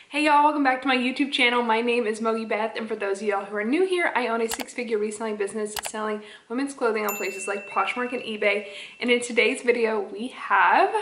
Hey y'all, welcome back to my YouTube channel. My name is MOGIBETH, and for those of y'all who are new here, I own a six-figure reselling business selling women's clothing on places like Poshmark and eBay. And in today's video, we have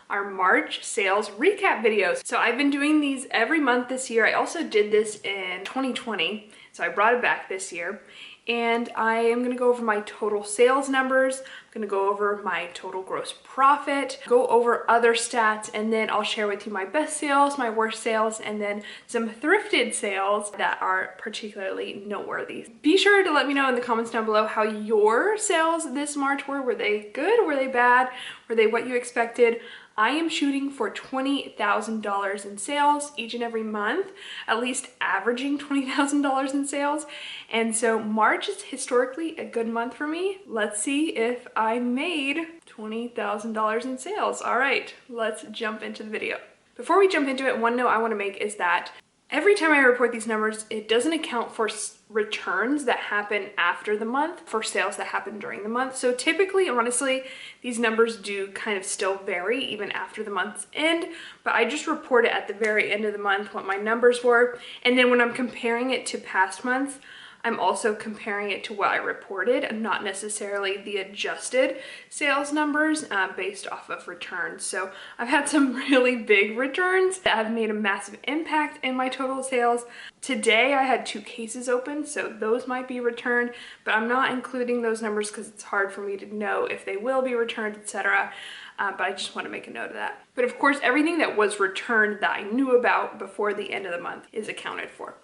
our March sales recap videos. So I've been doing these every month this year. I also did this in 2020, so I brought it back this year. And I am gonna go over my total sales numbers. I'm gonna go over my total gross profit, go over other stats, and then I'll share with you my best sales, my worst sales, and then some thrifted sales that are particularly noteworthy. Be sure to let me know in the comments down below how your sales this March were. Were they good? Were they bad? Were they what you expected? I am shooting for $20,000 in sales each and every month, at least averaging $20,000 in sales. And so March is historically a good month for me. Let's see if I made $20,000 in sales. All right, let's jump into the video. Before we jump into it, one note I want to make is that every time I report these numbers, it doesn't account for returns that happen after the month for sales that happen during the month. So typically, honestly, these numbers do kind of still vary even after the month's end, but I just report it at the very end of the month what my numbers were. And then when I'm comparing it to past months, I'm also comparing it to what I reported and not necessarily the adjusted sales numbers based off of returns. So I've had some really big returns that have made a massive impact in my total sales. Today I had 2 cases open, so those might be returned, but I'm not including those numbers because it's hard for me to know if they will be returned, etc. But I just want to make a note of that. But of course, everything that was returned that I knew about before the end of the month is accounted for.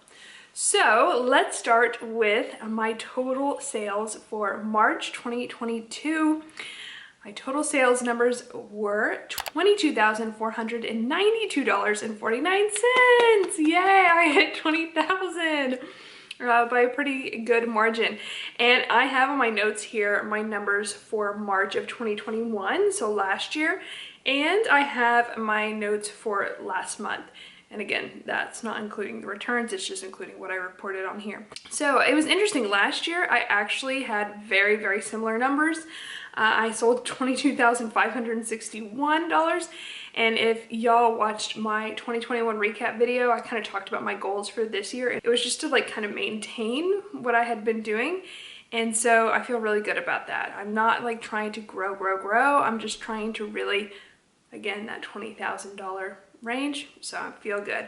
So let's start with my total sales for March 2022. My total sales numbers were $22,492.49. Yay, I hit 20,000 by a pretty good margin. And I have on my notes here my numbers for March of 2021, so last year, and I have my notes for last month. And again, that's not including the returns, it's just including what I reported on here. So it was interesting. Last year, I actually had very, very similar numbers. I sold $22,561. And if y'all watched my 2021 recap video, I kind of talked about my goals for this year. It was just to like kind of maintain what I had been doing. And so I feel really good about that. I'm not like trying to grow. I'm just trying to really, again, that $20,000 range, so I feel good.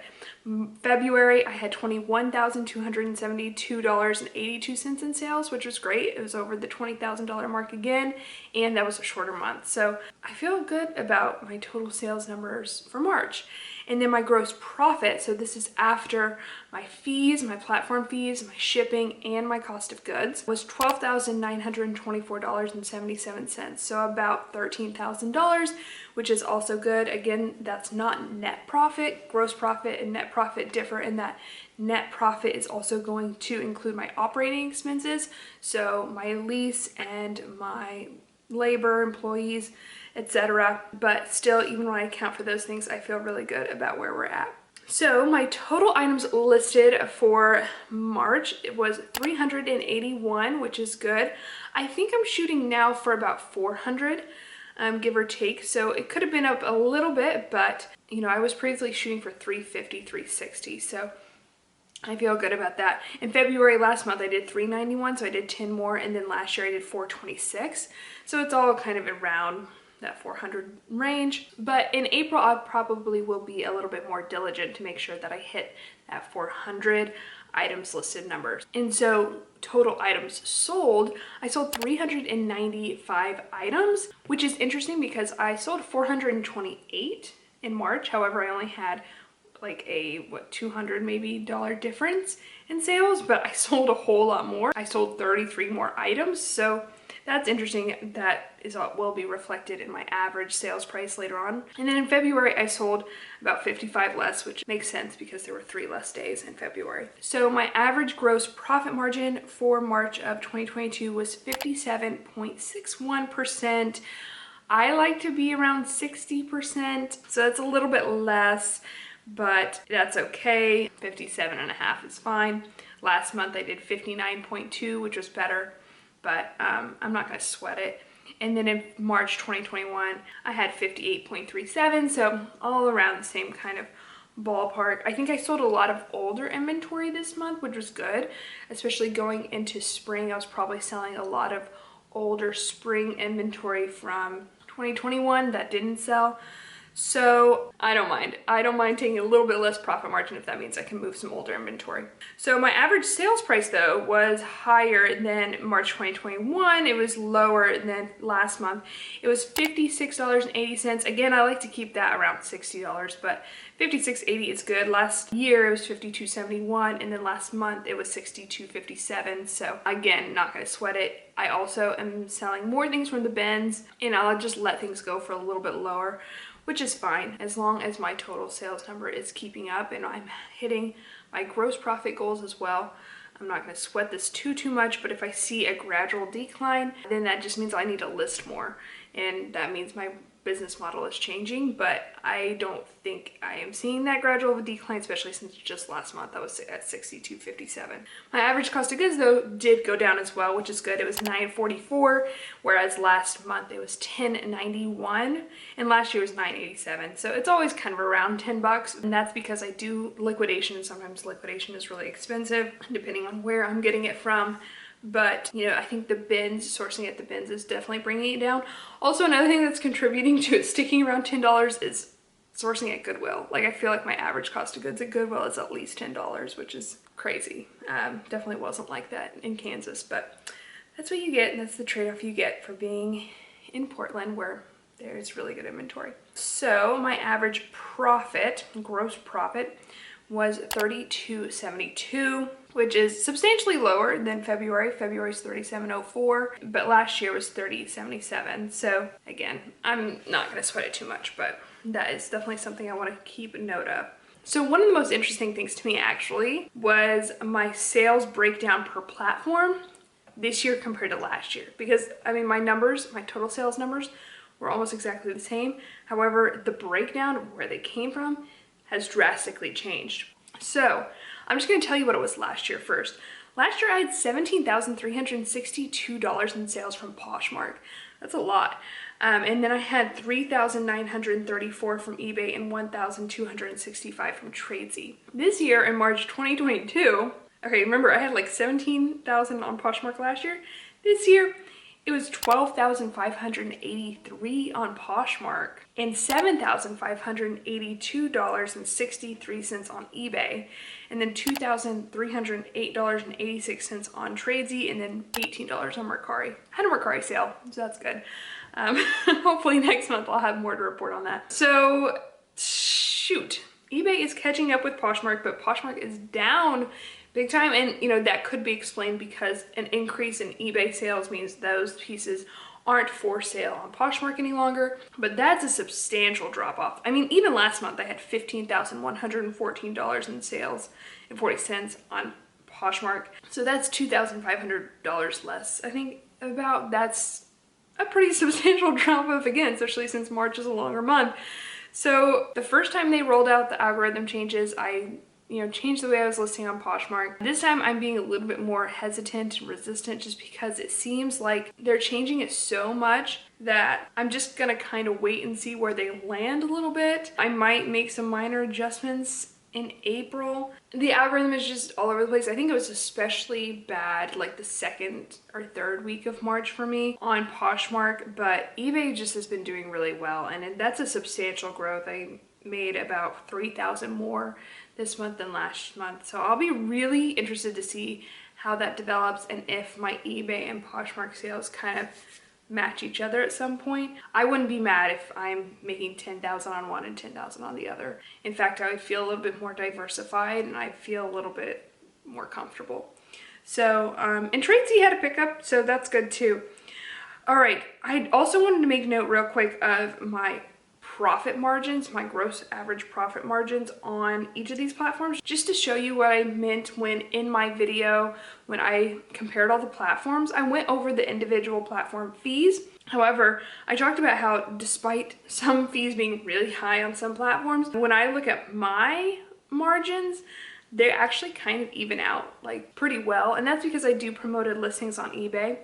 February, I had $21,272.82 in sales, which was great. It was over the $20,000 mark again, and that was a shorter month. So I feel good about my total sales numbers for March. And then my gross profit, so this is after my fees, my platform fees, my shipping, and my cost of goods, was $12,924.77. So about $13,000, which is also good. Again, that's not net profit. Gross profit and net profit differ in that net profit is also going to include my operating expenses. So my lease and my labor, employees, etc. But still, even when I account for those things, I feel really good about where we're at. So my total items listed for March, it was 381, which is good. I think I'm shooting now for about 400, give or take. So it could have been up a little bit, but you know, I was previously shooting for 350, 360. So I feel good about that. In February last month, I did 391, so I did 10 more, and then last year I did 426. So it's all kind of around that 400 range. But in April, I probably will be a little bit more diligent to make sure that I hit that 400 items listed numbers. And so total items sold, I sold 395 items, which is interesting because I sold 428 in March. However, I only had like a $200 maybe difference in sales, but I sold a whole lot more. I sold 33 more items, so that's interesting. That is what will be reflected in my average sales price later on. And then in February, I sold about 55 less, which makes sense because there were 3 less days in February. So my average gross profit margin for March of 2022 was 57.61%. I like to be around 60%, so that's a little bit less, but that's okay. 57.5 is fine. Last month I did 59.2, which was better, but I'm not gonna sweat it. And then in March 2021, I had 58.37, so all around the same kind of ballpark. I think I sold a lot of older inventory this month, which was good, especially going into spring. I was probably selling a lot of older spring inventory from 2021 that didn't sell. So I don't mind. I don't mind taking a little bit less profit margin if that means I can move some older inventory. So my average sales price though was higher than March 2021. It was lower than last month. It was $56.80. Again, I like to keep that around $60, but $56.80 is good. Last year it was $52.71, and then last month it was $62.57. So again, not gonna sweat it. I also am selling more things from the bins, and I'll just let things go for a little bit lower, which is fine as long as my total sales number is keeping up and I'm hitting my gross profit goals as well. I'm not going to sweat this too much, but if I see a gradual decline, then that just means I need to list more, and that means my business model is changing. But I don't think I am seeing that gradual of a decline, especially since just last month I was at $62.57. My average cost of goods though did go down as well, which is good. It was $9.44, whereas last month it was $10.91, and last year was $9.87. So it's always kind of around $10, and that's because I do liquidation. Sometimes liquidation is really expensive depending on where I'm getting it from. But, you know, I think the bins, sourcing at the bins is definitely bringing it down. Also, another thing that's contributing to it sticking around $10 is sourcing at Goodwill. Like, I feel like my average cost of goods at Goodwill is at least $10, which is crazy. Definitely wasn't like that in Kansas, but that's what you get, and that's the trade-off you get for being in Portland, where there's really good inventory. So my average profit, gross profit, was $32.72, which is substantially lower than February. February's $37.04, but last year was $30.77. So again, I'm not gonna sweat it too much, but that is definitely something I want to keep a note of. So one of the most interesting things to me actually was my sales breakdown per platform this year compared to last year, because I mean, my numbers, my total sales numbers were almost exactly the same. However, the breakdown of where they came from has drastically changed. So I'm just going to tell you what it was last year first. Last year I had $17,362 in sales from Poshmark. That's a lot. And then I had $3,934 from eBay and $1,265 from Tradesy. This year in March 2022, okay, remember I had like 17,000 on Poshmark last year. This year it was $12,583 on Poshmark and $7,582.63 on eBay, and then $2,308.86 on Tradesy, and then $18 on Mercari. I had a Mercari sale, so that's good. Hopefully next month I'll have more to report on that. So shoot, eBay is catching up with Poshmark, but Poshmark is down big time, and you know that could be explained because an increase in eBay sales means those pieces aren't for sale on Poshmark any longer, but that's a substantial drop off. I mean, even last month I had $15,114 in sales and 40 cents on Poshmark, so that's $2,500 less. I think that's a pretty substantial drop off again, especially since March is a longer month. So the first time they rolled out the algorithm changes, I changed the way I was listing on Poshmark. This time I'm being a little bit more hesitant and resistant just because it seems like they're changing it so much that I'm just gonna kind of wait and see where they land a little bit. I might make some minor adjustments in April. The algorithm is just all over the place. I think it was especially bad like the second or third week of March for me on Poshmark, but eBay just has been doing really well, and that's a substantial growth. I made about 3,000 more this month than last month, so I'll be really interested to see how that develops and if my eBay and Poshmark sales kind of match each other at some point. I wouldn't be mad if I'm making 10,000 on one and 10,000 on the other. In fact, I would feel a little bit more diversified and I feel a little bit more comfortable. So and Tradesy had a pickup, so that's good too. All right, I also wanted to make note real quick of my profit margins, my gross average profit margins on each of these platforms, just to show you what I meant when in my video, when I compared all the platforms, I went over the individual platform fees. However, I talked about how despite some fees being really high on some platforms, when I look at my margins, they actually kind of even out like pretty well. And that's because I do promoted listings on eBay.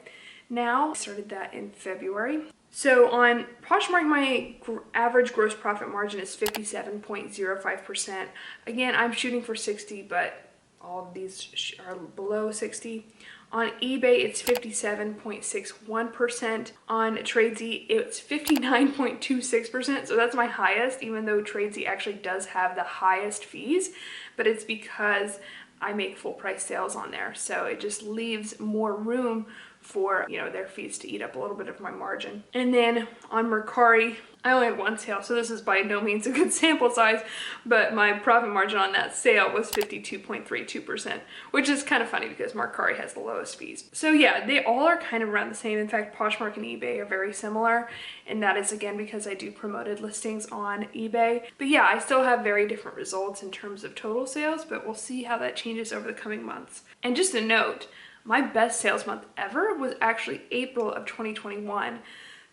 Now, I started that in February. So on Poshmark, my average gross profit margin is 57.05%. Again, I'm shooting for 60, but all of these are below 60. On eBay, it's 57.61%. On Tradesy, it's 59.26%. So that's my highest, even though Tradesy actually does have the highest fees, but it's because I make full price sales on there. So it just leaves more room for, you know, their fees to eat up a little bit of my margin. And then on Mercari, I only had one sale, so this is by no means a good sample size, but my profit margin on that sale was 52.32%, which is kind of funny because Mercari has the lowest fees. So yeah, they all are kind of around the same. In fact, Poshmark and eBay are very similar, and that is again because I do promoted listings on eBay. But yeah, I still have very different results in terms of total sales, but we'll see how that changes over the coming months. And just a note, my best sales month ever was actually April of 2021.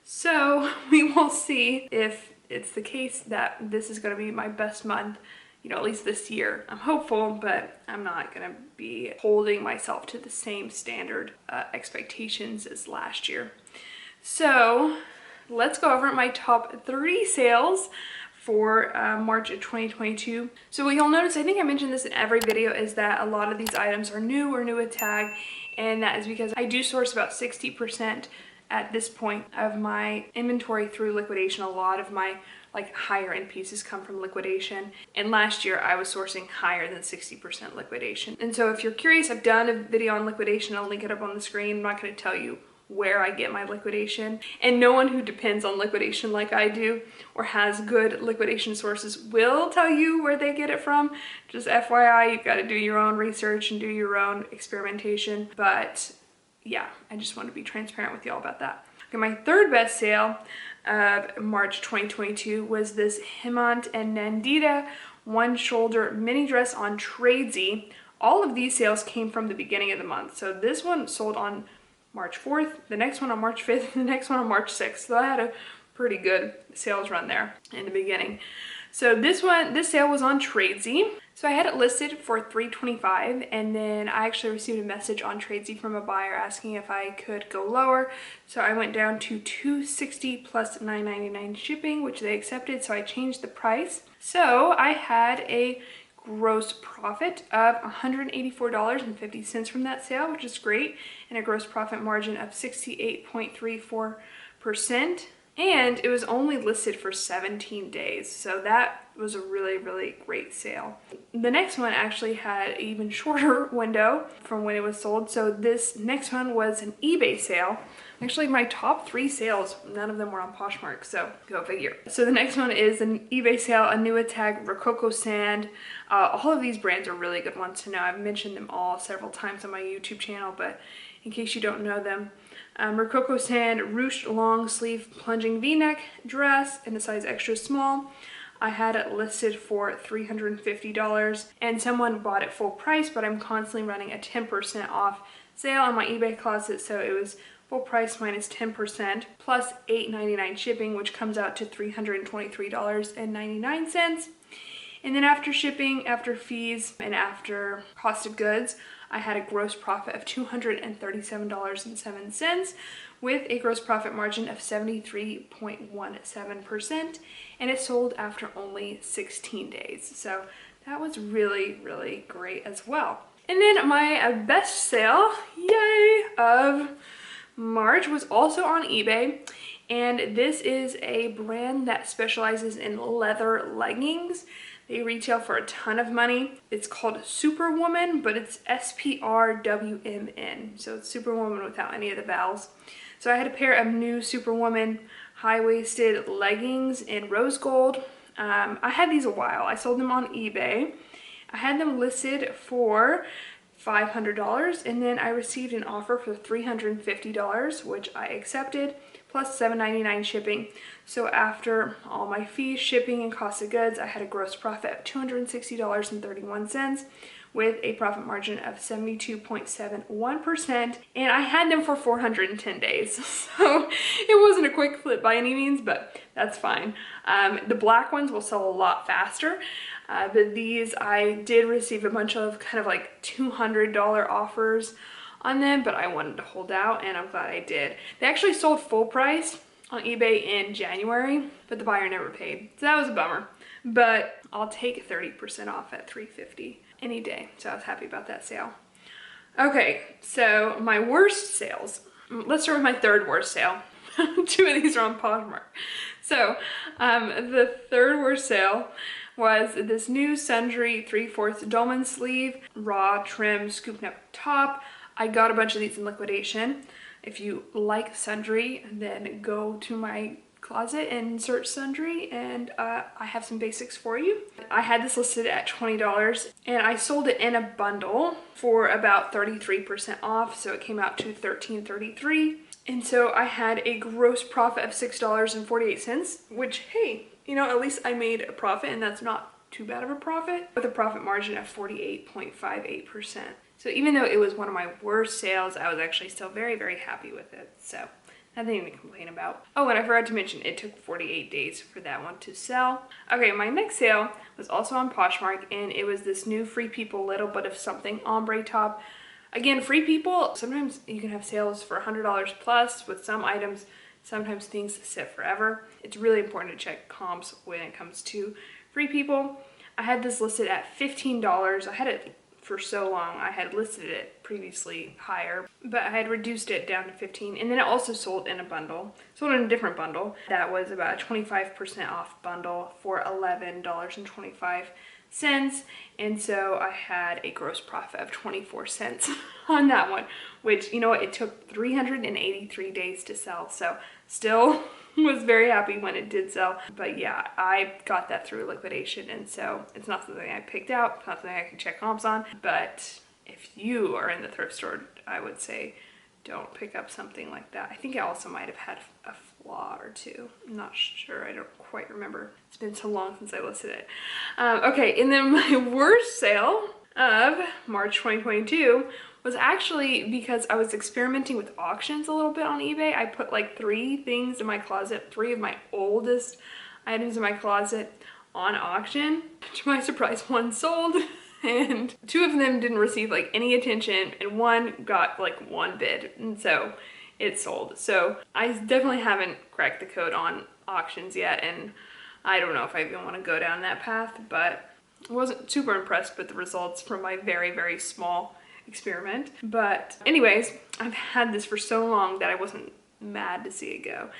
So we will see if it's the case that this is going to be my best month, you know, at least this year. I'm hopeful, but I'm not going to be holding myself to the same standard expectations as last year. So let's go over my top 30 sales for March of 2022. So what you'll notice, I think I mentioned this in every video, is that a lot of these items are new or new with tag, and that is because I do source about 60% at this point of my inventory through liquidation. A lot of my like higher end pieces come from liquidation, and last year I was sourcing higher than 60% liquidation. And so if you're curious, I've done a video on liquidation. I'll link it up on the screen. I'm not going to tell you where I get my liquidation, and no one who depends on liquidation like I do or has good liquidation sources will tell you where they get it from. Just FYI, you've got to do your own research and do your own experimentation. But yeah, I just want to be transparent with y'all about that. Okay, my third best sale of March 2022 was this Hemant and Nandita one shoulder mini dress on Tradesy. All of these sales came from the beginning of the month. So this one sold on March 4th, the next one on March 5th, the next one on March 6th. So I had a pretty good sales run there in the beginning. So this sale was on Tradesy. So I had it listed for $325, and then I actually received a message on Tradesy from a buyer asking if I could go lower. So I went down to $260 plus $9.99 shipping, which they accepted. So I changed the price. So I had a gross profit of $184.50 from that sale, which is great, and a gross profit margin of 68.34%. And it was only listed for 17 days, so that was a really, really great sale. The next one actually had an even shorter window from when it was sold. So this next one was an eBay sale. Actually, my top 3 sales, none of them were on Poshmark, so go figure. So the next one is an eBay sale, a new tag, Rococo Sand. All of these brands are really good ones to know. I've mentioned them all several times on my YouTube channel, but in case you don't know them, Rococo Sand ruched long sleeve plunging v-neck dress in a size extra small. I had it listed for $350, and someone bought it full price, but I'm constantly running a 10% off sale on my eBay closet, so it was full price minus 10% plus $8.99 shipping, which comes out to $323.99. And then after shipping, after fees, and after cost of goods, I had a gross profit of $237.07 with a gross profit margin of 73.17%, and it sold after only 16 days. So that was really, really great as well. And then my best sale, yay, of March was also on eBay, and this is a brand that specializes in leather leggings. They retail for a ton of money. It's called Superwoman, but it's SPRWMN. So it's Superwoman without any of the vowels. So I had a pair of new Superwoman high-waisted leggings in rose gold. I had these a while. I sold them on eBay. I had them listed for $500, and then I received an offer for $350, which I accepted, plus $7.99 shipping. So after all my fees, shipping, and cost of goods, I had a gross profit of $260.31 with a profit margin of 72.71%, and I had them for 410 days. So it wasn't a quick flip by any means, but that's fine. The black ones will sell a lot faster. But these, I did receive a bunch of kind of like $200 offers on them, but I wanted to hold out, and I'm glad I did. They actually sold full price on eBay in January, but the buyer never paid. So that was a bummer, but I'll take 30% off at $3.50 any day. So I was happy about that sale. Okay, so my worst sales. Let's start with my third worst sale. 2 of these are on Poshmark. So the third worst sale was this new Sundry 3/4 dolman sleeve, raw trim, scoop neck top. I got a bunch of these in liquidation. If you like Sundry, then go to my closet and search Sundry, and I have some basics for you. I had this listed at $20 and I sold it in a bundle for about 33% off, so it came out to $13.33. And so I had a gross profit of $6.48, which, hey, you know, at least I made a profit, and that's not too bad of a profit, with a profit margin of 48.58%. So even though it was one of my worst sales, I was actually still very, very happy with it. So nothing to complain about. Oh, and I forgot to mention, it took 48 days for that one to sell. Okay, my next sale was also on Poshmark, and it was this new Free People Little Bit of Something ombre top. Again, Free People, sometimes you can have sales for $100 plus with some items. Sometimes things sit forever. It's really important to check comps when it comes to Free People. I had this listed at $15. I had it for so long. I had listed it previously higher, but I had reduced it down to $15, and then it also sold in a bundle. Sold in a different bundle that was about a 25% off bundle for $11.25. And so I had a gross profit of 24 cents on that one, which, you know what, it took 383 days to sell, so still was very happy when it did sell. But yeah, I got that through liquidation, and so it's not something I picked out, it's not something I can check comps on. But if you are in the thrift store, I would say don't pick up something like that. I think it also might have had a flaw or two. I'm not sure, I don't quite remember. It's been so long since I listed it. Okay, and then my worst sale of March 2022 was actually because I was experimenting with auctions a little bit on eBay. I put like 3 things in my closet, 3 of my oldest items in my closet on auction. To my surprise, 1 sold, and 2 of them didn't receive like any attention, and 1 got like 1 bid, and so it sold. So I definitely haven't cracked the code on auctions yet, and I don't know if I even want to go down that path, but I wasn't super impressed with the results from my very, very small experiment. But anyways, I've had this for so long that I wasn't mad to see it go.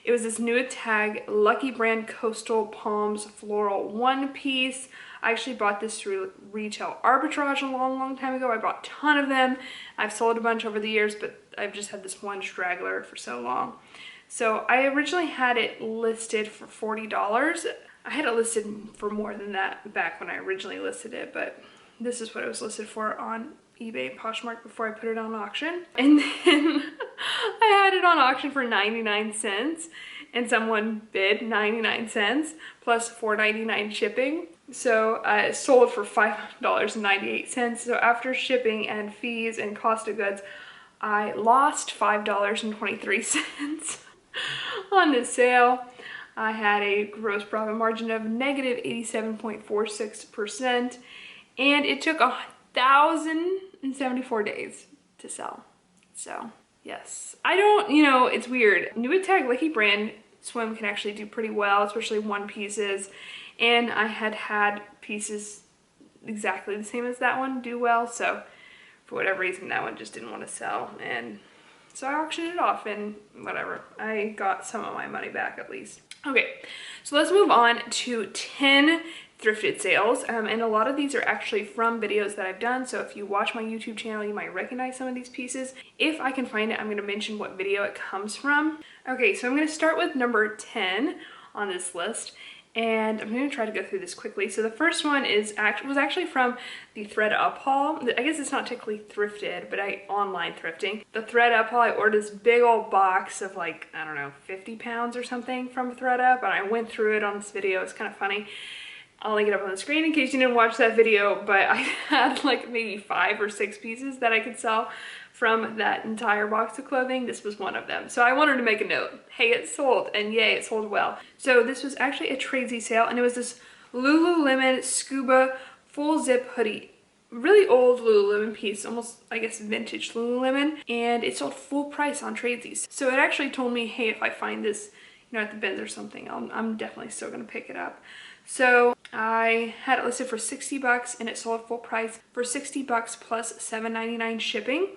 It was this new tag Lucky Brand Coastal Palms Floral one piece. I actually bought this through retail arbitrage a long time ago. I bought a ton of them. I've sold a bunch over the years, but I've just had this one straggler for so long. So I originally had it listed for $40. I had it listed for more than that back when I originally listed it, but this is what it was listed for on eBay and Poshmark before I put it on auction. And then I had it on auction for 99 cents, and someone bid 99 cents plus $4.99 shipping. So it sold for $5.98. So after shipping and fees and cost of goods, I lost $5.23 on this sale. I had a gross profit margin of negative 87.46%, and it took 1,074 days to sell. So yes, I don't, you know, it's weird. New tag Lucky Brand swim can actually do pretty well, especially one pieces, and I had pieces exactly the same as that one do well, so for whatever reason that one just didn't want to sell, and so I auctioned it off, and whatever, I got some of my money back at least. Okay, so let's move on to 10 thrifted sales, and a lot of these are actually from videos that I've done, so if you watch my YouTube channel you might recognize some of these pieces. If I can find it, I'm going to mention what video it comes from. Okay, so I'm going to start with number 10 on this list, and I'm going to try to go through this quickly. So the first one was actually from the Thread Up haul. I guess it's not technically thrifted, but online thrifting. The Thread Up haul, I ordered this big old box of like, I don't know, 50 pounds or something from Thread Up, and I went through it on this video. It's kind of funny. I'll link it up on the screen in case you didn't watch that video, but I had like maybe 5 or 6 pieces that I could sell from that entire box of clothing. This was one of them. So I wanted to make a note. Hey, it sold, and yay, it sold well. So this was actually a tradesy sale, and it was this Lululemon Scuba full zip hoodie. really old Lululemon piece, almost I guess vintage Lululemon, and it sold full price on Tradesies. So it actually told me, hey, if I find this, you know, at the bins or something, I'm definitely still gonna pick it up. So I had it listed for 60 bucks and it sold full price for 60 bucks plus $7.99 shipping.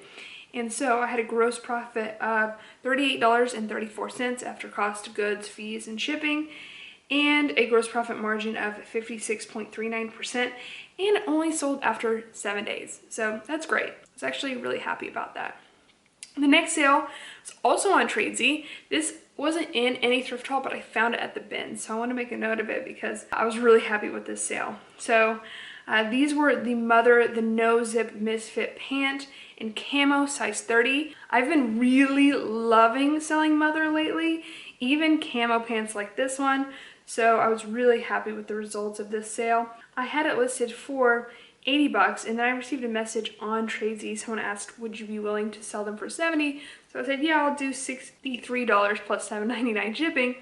And so I had a gross profit of $38.34 after cost of goods, fees, and shipping, and a gross profit margin of 56.39%, and only sold after 7 days. So that's great. I was actually really happy about that. The next sale was also on Tradesy. This wasn't in any thrift haul, but I found it at the bin. So I want to make a note of it because I was really happy with this sale. So these were the Mother, the No Zip Misfit Pant in camo, size 30. I've been really loving selling Mother lately, even camo pants like this one. So I was really happy with the results of this sale. I had it listed for 80 bucks, and then I received a message on Tradesy. Someone asked, would you be willing to sell them for 70? So I said, yeah, I'll do $63 plus $7.99 shipping,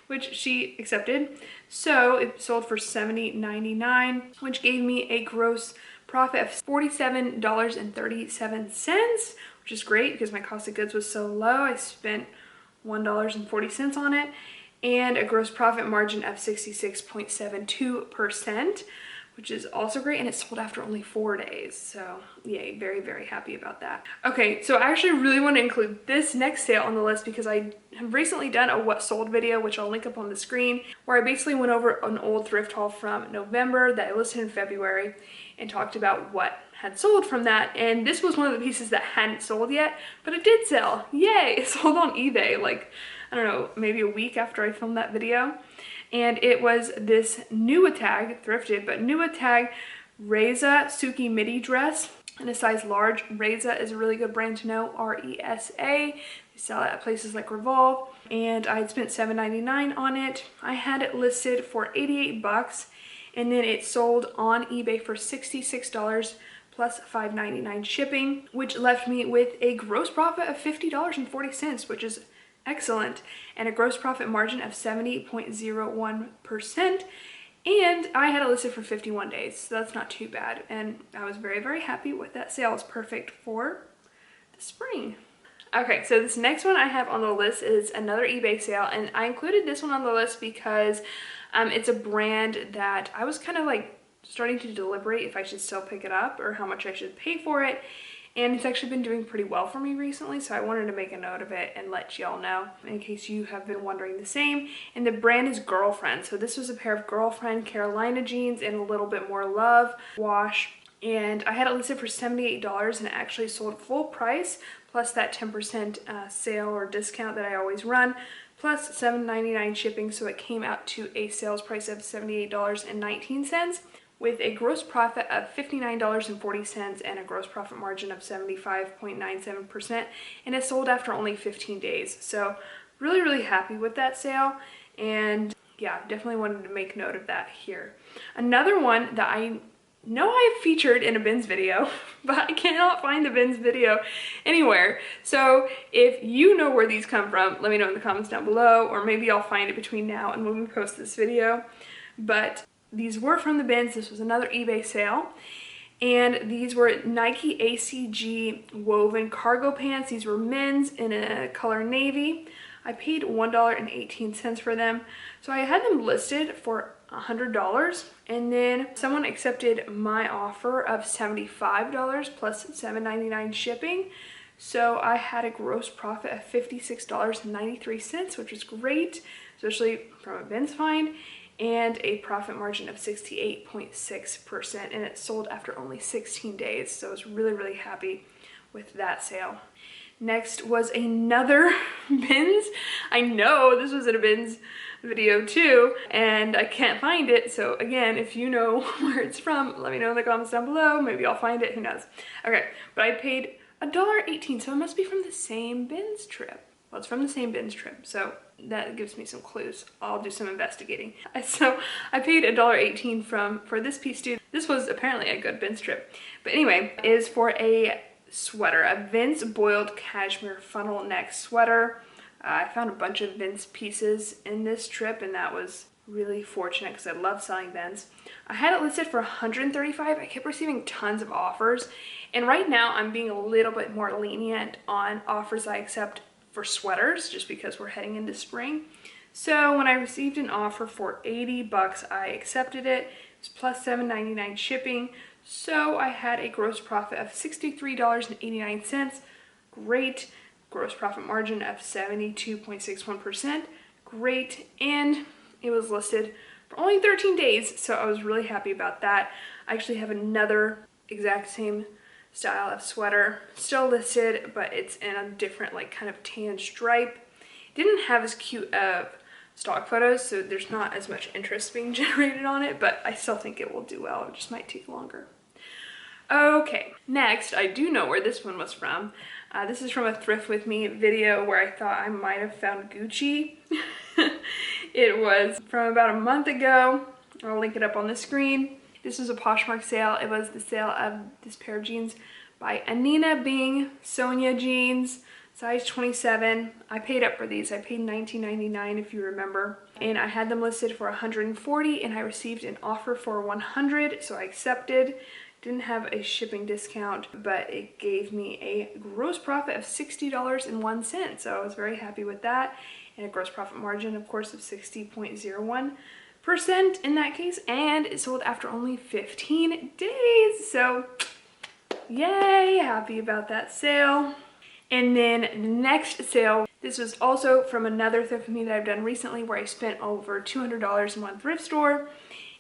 which she accepted. So it sold for $70.99, which gave me a gross profit of $47.37, which is great because my cost of goods was so low. I spent $1.40 on it, and a gross profit margin of 66.72%, which is also great, and it sold after only 4 days. So yay, very, very happy about that. Okay, so I actually really want to include this next sale on the list because I have recently done a what sold video, which I'll link up on the screen, where I basically went over an old thrift haul from November that I listed in February and talked about what had sold from that. And this was one of the pieces that hadn't sold yet, but it did sell. Yay, it sold on eBay like, I don't know, maybe a week after I filmed that video. And it was this Nuatag, thrifted, but Nuatag Reza Suki midi dress in a size large. Reza is a really good brand to know, R-E-S-A. They sell it at places like Revolve. And I had spent $7.99 on it. I had it listed for 88 bucks, and then it sold on eBay for $66 plus $5.99 shipping, which left me with a gross profit of $50.40, which is excellent, and a gross profit margin of 70.01%. And I had it listed for 51 days, so that's not too bad. And I was very, very happy with that sale. It's perfect for the spring. Okay, so this next one I have on the list is another eBay sale, and I included this one on the list because it's a brand that I was kind of like starting to deliberate if I should still pick it up or how much I should pay for it. And it's actually been doing pretty well for me recently, so I wanted to make a note of it and let y'all know in case you have been wondering the same. And the brand is Girlfriend. So this was a pair of Girlfriend Carolina jeans in a little bit more love wash. And I had it listed for $78 and it actually sold full price, plus that 10% sale or discount that I always run, plus $7.99 shipping. So it came out to a sales price of $78.19. with a gross profit of $59.40 and a gross profit margin of 75.97%, and it sold after only 15 days. So really, really happy with that sale, and yeah, definitely wanted to make note of that here. Another one that I know I've featured in a bins video, but I cannot find the bins video anywhere. So if you know where these come from, let me know in the comments down below, or maybe I'll find it between now and when we post this video. But these were from the bins. This was another eBay sale. And these were Nike ACG woven cargo pants. These were men's in a color navy. I paid $1.18 for them. So I had them listed for $100. And then someone accepted my offer of $75 plus $7.99 shipping. So I had a gross profit of $56.93, which was great, especially from a bins find, and a profit margin of 68.6%, and it sold after only 16 days. So I was really, really happy with that sale. Next was another bins. I know this was in a bins video too, and I can't find it. So again, if you know where it's from, let me know in the comments down below. Maybe I'll find it, who knows. Okay, but I paid $1.18, so it must be from the same bins trip. Well, it's from the same bins trip, so that gives me some clues. I'll do some investigating. So I paid $1.18 for this piece too. This was apparently a good bins trip. But anyway, it is for a sweater, a Vince boiled cashmere funnel neck sweater. I found a bunch of Vince pieces in this trip, and that was really fortunate because I love selling Vince. I had it listed for $135. I kept receiving tons of offers, and right now I'm being a little bit more lenient on offers I accept for sweaters just because we're heading into spring. So when I received an offer for $80, I accepted it. It was plus $7.99 shipping. So I had a gross profit of $63.89. Great. Gross profit margin of 72.61%. Great. And it was listed for only 13 days. So I was really happy about that. I actually have another exact same style of sweater still listed, but it's in a different like kind of tan stripe. Didn't have as cute of stock photos, so there's not as much interest being generated on it, but I still think it will do well. It just might take longer. Okay, next, I do know where this one was from. This is from a Thrift With Me video where I thought I might have found Gucci. It was from about a month ago. I'll link it up on the screen. This was a Poshmark sale. It was the sale of this pair of jeans by Anina Bing Sonia jeans, size 27. I paid up for these. I paid $19.99 if you remember. And I had them listed for $140 and I received an offer for $100, so I accepted. Didn't have a shipping discount, but it gave me a gross profit of $60.01. So I was very happy with that. And a gross profit margin, of course, of 60.01% in that case, and it sold after only 15 days. So yay, happy about that sale. And then the next sale, this was also from another thrift with me that I've done recently where I spent over $200 in one thrift store,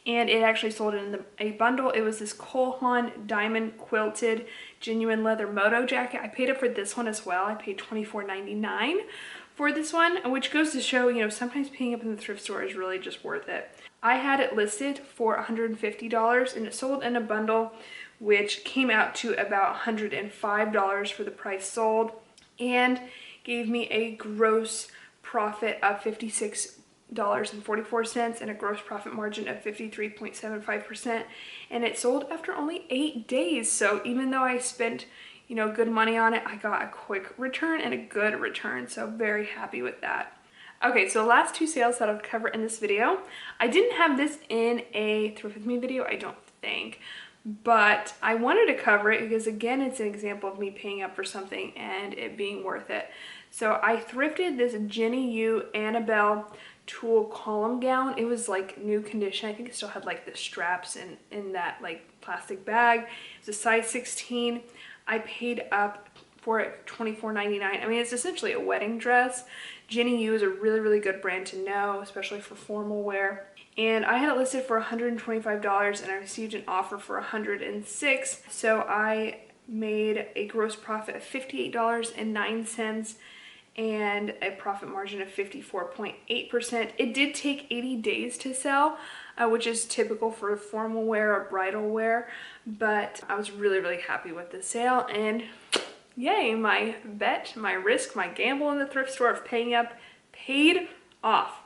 and it actually sold in a bundle. It was this Cole Haan diamond quilted genuine leather moto jacket. I paid up for this one as well. I paid $24.99 for this one, which goes to show, you know, sometimes paying up in the thrift store is really just worth it. I had it listed for $150 and it sold in a bundle, which came out to about $105 for the price sold, and gave me a gross profit of $56.44 and a gross profit margin of 53.75%, and it sold after only 8 days. So even though I spent, you know, good money on it, I got a quick return and a good return, so very happy with that. Okay, so the last two sales that I'll cover in this video, I didn't have this in a Thrift With Me video, I don't think, but I wanted to cover it because, again, it's an example of me paying up for something and it being worth it. So I thrifted this Jenny Yu Annabelle tulle column gown. It was like new condition. I think it still had like the straps in that like plastic bag. It's a size 16. I paid up for it $24.99. I mean, it's essentially a wedding dress. Jenny Yu is a really, really good brand to know, especially for formal wear. And I had it listed for $125 and I received an offer for $106. So I made a gross profit of $58.09 and a profit margin of 54.8%. It did take 80 days to sell, which is typical for formal wear or bridal wear, but I was really, really happy with the sale, and yay, my bet, my risk, my gamble in the thrift store of paying up paid off.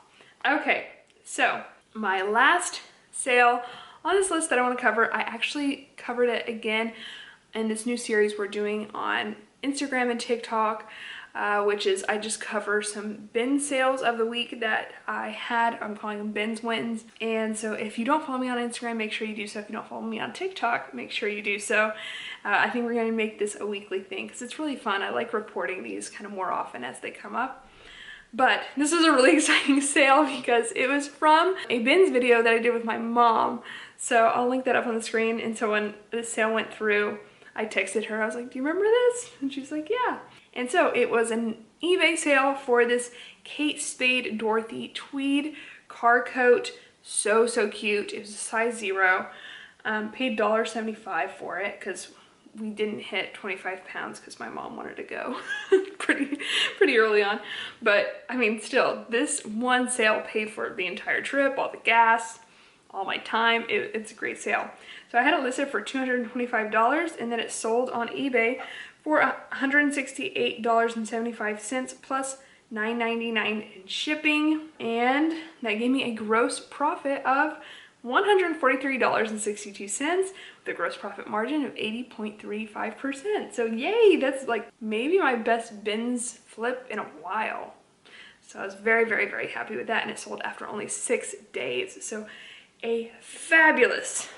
Okay, so my last sale on this list that I want to cover, I actually covered it again in this new series we're doing on Instagram and TikTok, which is I just cover some bin sales of the week that I had. I'm calling them bins wins. And so if you don't follow me on Instagram, make sure you do so. If you don't follow me on TikTok, make sure you do so. I think we're going to make this a weekly thing because it's really fun. I like reporting these kind of more often as they come up. But this is a really exciting sale because it was from a bins video that I did with my mom. So I'll link that up on the screen. And so when the sale went through, I texted her. I was like, do you remember this? And she's like, yeah. And so it was an eBay sale for this Kate Spade Dorothy tweed car coat. So, so cute. It was a size 0. Paid $1.75 for it because we didn't hit 25 pounds because my mom wanted to go pretty early on. But I mean, still, this one sale paid for the entire trip, all the gas, all my time. It's a great sale. So I had it listed for $225 and then it sold on eBay for $168.75 plus $9.99 in shipping, and that gave me a gross profit of $143.62 with a gross profit margin of 80.35%. So yay, that's like maybe my best bins flip in a while. So I was very, very, very happy with that, and it sold after only 6 days. So a fabulous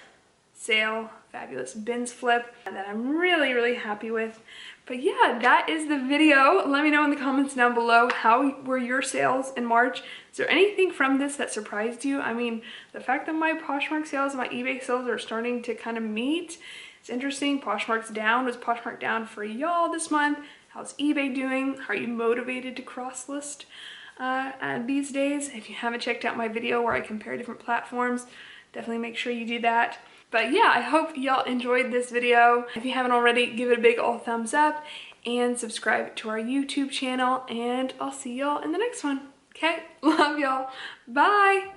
sale, fabulous bins flip that I'm really, really happy with. But yeah, that is the video. Let me know in the comments down below, how were your sales in March? Is there anything from this that surprised you? I mean, the fact that my Poshmark sales and my eBay sales are starting to kind of meet, it's interesting. Poshmark's down. Was Poshmark down for y'all this month? How's eBay doing? Are you motivated to cross list these days? If you haven't checked out my video where I compare different platforms, definitely make sure you do that. But yeah, I hope y'all enjoyed this video. If you haven't already, give it a big old thumbs up and subscribe to our YouTube channel, and I'll see y'all in the next one. Okay? Love y'all. Bye.